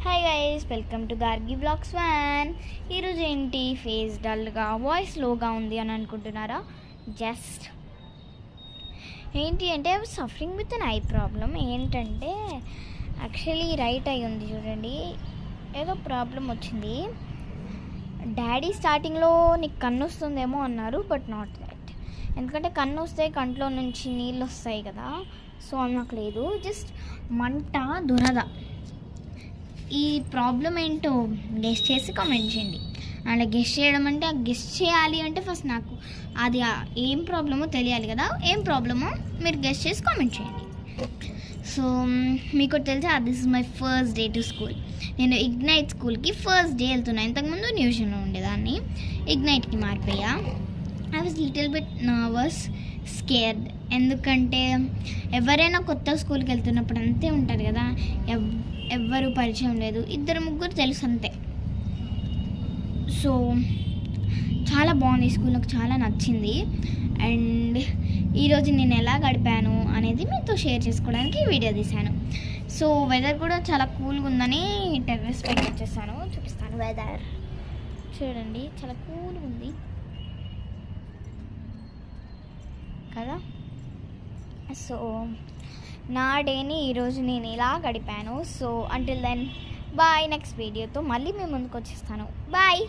Hi guys, welcome to Gargi vlogs one. ఈరోజు ఏంటి face డల్గా, వాయిస్ లోగా ఉంది అని అనుకుంటున్నారా? జస్ట్ ఏంటి అంటే suffering with an eye problem. ఏంటంటే యాక్చువల్లీ రైట్ ఐ ఉంది చూడండి, ఏదో ప్రాబ్లం వచ్చింది. డాడీ స్టార్టింగ్లో నీకు కన్ను వస్తుందేమో అన్నారు, బట్ నాట్ దట్. ఎందుకంటే కన్ను వస్తే కంట్లో నుంచి నీళ్ళు వస్తాయి కదా, సో నాకు లేదు. జస్ట్ మంట, దురద. ఈ ప్రాబ్లం ఏంటో గెస్ట్ చేసి కామెంట్ చేయండి. అండ్ గెస్ట్ చేయడం అంటే గెస్ట్ చేయాలి అంటే ఫస్ట్ నాకు అది ఏం ప్రాబ్లమో తెలియాలి కదా. ఏం ప్రాబ్లమో మీరు గెస్ట్ చేసి కామెంట్ చేయండి. సో మీకు తెలుసా, this is my first day to school. నేను ఇగ్నైట్ స్కూల్కి ఫస్ట్ డే వెళ్తున్నాను. ఇంతకుముందు న్యూషన్లో ఉండేదాన్ని, ఇగ్నైట్కి మారిపోయా. I was little bit nervous, scared. ఎందుకంటే ఎవరైనా కొత్త స్కూల్కి వెళ్తున్నప్పుడు అంతే ఉంటుంది కదా, ఎవ్వరు పరిచయం లేదు, ఇద్దరు ముగ్గురు తెలుసు అంతే. సో చాలా బాగుంది స్కూల్, నాకు చాలా నచ్చింది. అండ్ ఈరోజు నేను ఎలా గడిపాను అనేది మీతో షేర్ చేసుకోవడానికి వీడియో తీశాను. సో వెదర్ కూడా చాలా కూల్గా ఉందని టెర్రస్ పైకి వచ్చేసాను, చూపిస్తాను. వెదర్ చూడండి, చాలా కూల్గా ఉంది కదా. సో నా డేని ఈరోజు నేను ఇలా గడిపాను. So until then bye. Next వీడియోతో మళ్ళీ మేము ముందుకు వచ్చేస్తాను. బాయ్.